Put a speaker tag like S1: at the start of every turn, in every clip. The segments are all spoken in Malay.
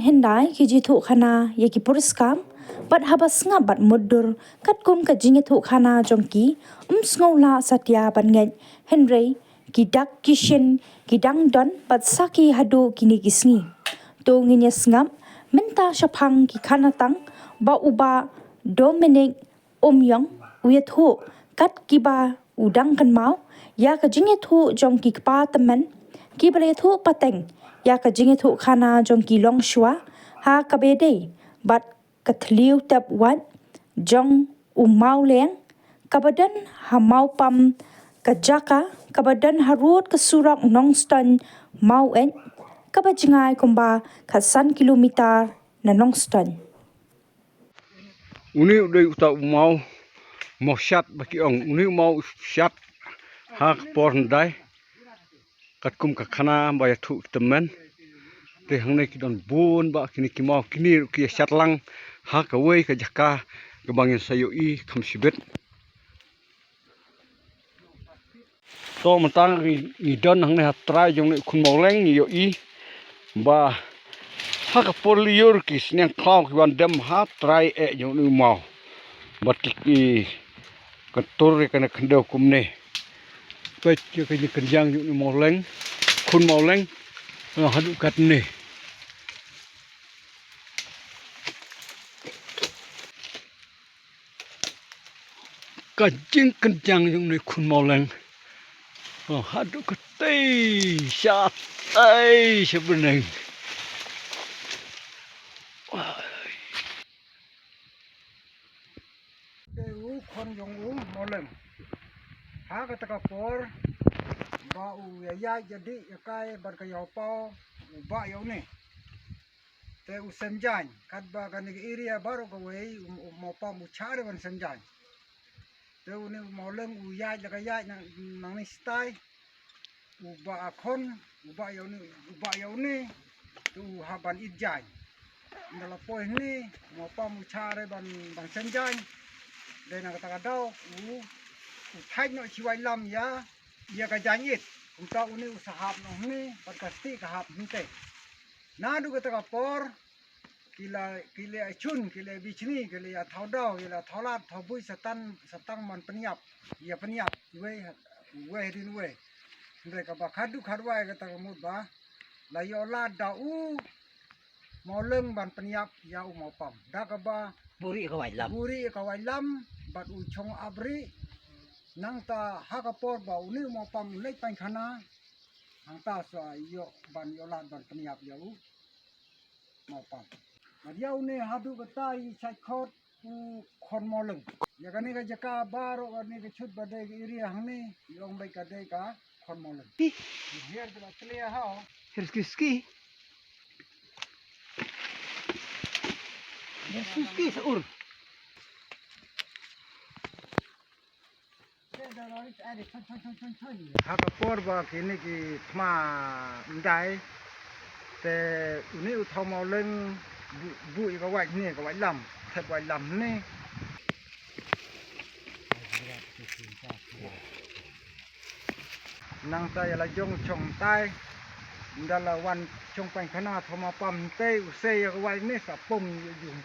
S1: hendai ki jithu khana ye ki puriskam bat habas nga bat mudur kat kum ka jingithu khana jongki sngola satya ban ngai henrei ki dak kishin ki dang don bat saki hadu kini kisngi to nginya sngam menta shaphang ki khana tang ba uba Dominic Omyong uyathu kat kiba udang kan mau ya ka jingithu jongki pa tamen ki bale thu pateng ya ka jingithu khana jongki longshwa ha ka bede bat kathliu tap wat jong umau leng kabadan ha mau pam kajaka kabadan harut kesurak nongston mau en kabajingai kumba khasan kilometer na nongston
S2: uni udai uta mau shat baki ong uni mau shat ha porndai katkum ka khana ba thu temen te hangne ki don bun ba kini ki mau kini ki shatlang ha ka wei ka jaka ka bangin sayo i khamsibet to matang ni don hangne ha trai jong ne khun mau leng ni yo i ba ha ka poliur ki sneng klau ki wan dem ha trai e jong ni mau batik i ka tur ka na khndo kumne pe ke ni kenjang jong ni mau leng khun mau leng hadu kat ni kajing kenjang jong ni khun mau leng hadu kat tei shat ai sebeneng
S3: khon jong mau leng ha ka taka por ba u ya jadi kai bar ka yo pau ba yo ni te u senjan kat ba kan ni area baru ka wei mau pa mu chare ban senjan te u ni mau leng u ya ka ya nang ni stai u ba khon u ba yo ni tu ha ban ijai ndala poi ni mau pa mu chare ban senjan đây là cái đâu u thay nội chiêu lam ya ya cái giá nhít chúng ta u ni sahab nó ni bắt cái stick cái hab như thế na du cái por kila chun kila bichni kila thau đâu kila thau lat thau bui satang man penyap ya penyap we din we đây cái bạc khadu khadwai cái mut ba la yo la da u mau leng ban penyap ya u mau pam da ka ba buri ka wai lam bat u chong abri nang ta hakapor ba uni mo pam lek pan khana ang ta so yo ban yo lat ban pniap yo mo pam ma yo ne hadu ka tai sai khot u khon mo leng ya ka ni ka jaka baro ka ni ka chut ba de area hang ni yong bai ka de ka khon mo leng hier de la clear ha
S4: Ski saur.
S3: Hakapor ba kini ki thma ndai te uni u thau mo leng bu ka wai ni ka wai lam thet wai lam ni nang ta ya la jong chong tai ndala wan chong pan khana thoma pam te u se ya ka wai ni sa pom yung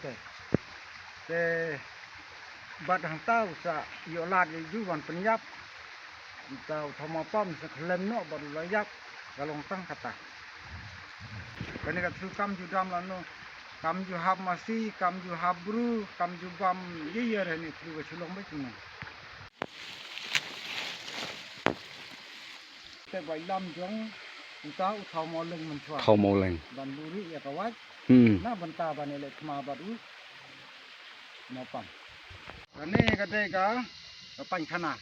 S3: te bat hang tau sa yo lat yu wan penyap tau thoma pam sa khlem no ba la yak galong tang kata kani ka thu kam ju dam la no kam ju hab masi kam ju habru kam ju bam yeyer ni thu ga chulong ba chung te bai lam jong ta u thau mo leng man chwa
S2: thau mau leng
S3: ban buri ya ka wat na ban ta ban le thma ba du mo pam ane ka de ka pan khana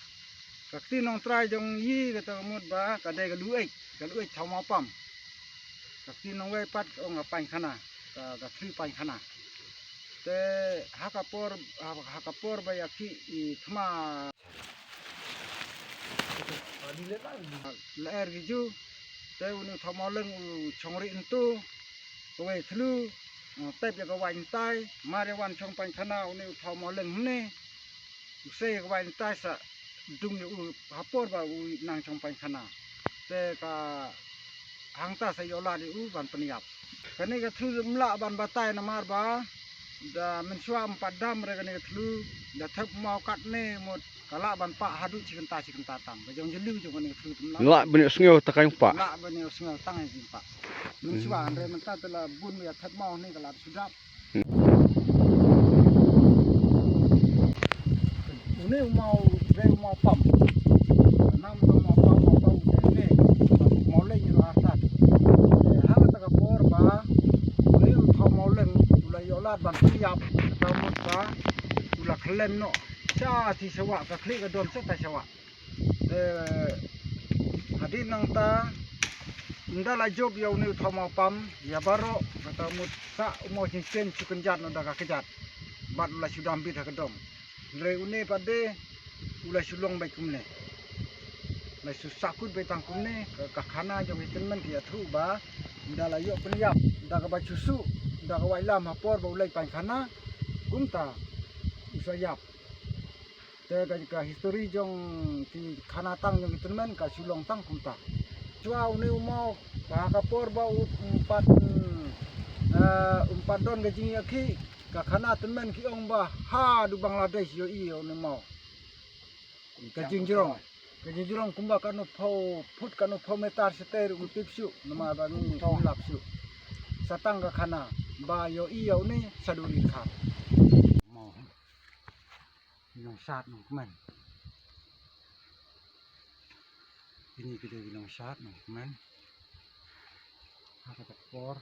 S3: ka ti nong trai jong yi ka ta mut ba ka de ka lu ai thau mo pam ka ti nong we pat ong pan khana ka thri pan khana te hakapor ba ya ki thma ler gi ju te u thau mo leng u chongri ntu we thlu tep ya ka wan tai ma re wan chong pan khana u ni thau mo leng ne u se ka wan tai sa dung u hapor ba u nang chong pan khana te ka hang ta sa yo la ni u ban paniap Kani ka thlu mla ban batai na mar ba da men suam padam re kani ka thlu da thap mau kat ne mot kala ban pa hadu chikan ta tam ba jong jelu jong kani ka thlu tum
S2: la bani sngiu takai pa
S3: la ba ne usngal tang ai jing pa men suan re men ta la bun ya thap mau ni kala sudap uni mau re mau pam nam to mau pam ne mau le ni ra ta ha ta ka por ba uni thau mau leng la yo la ban yap ta mot ba la khlem no cha ti sawa ka khli ka don sa ta sawa hadin nang ta ndala job yo ni thau mau pam ya baro ta mot sa mo chin chen chukan jat no da ka kejat bat la sudam bi ta ka dom re uni pade ula sulong bai kumne la su sakut bai tang kumne ka khana jong itenmen ki athu ba ndala yo penyap da ka ba chusu da ka wailam hapor ba ulai pan khana kumta usayap te ka history jong ti khana tang jong itenmen ka sulong tang kumta chua uni mau ba ka por ba umpat don ga jing yakhi ka khana tenmen ki ong ba ha du Bangladesh yo i yo ne mau ka jing jirong kumba ka no phut ka no metar seter utip su nama ba ni lap su satang ka khana ba yo i yo ni saduri kha mau nong sat nong men ini kita bilang sat nong men ha ka por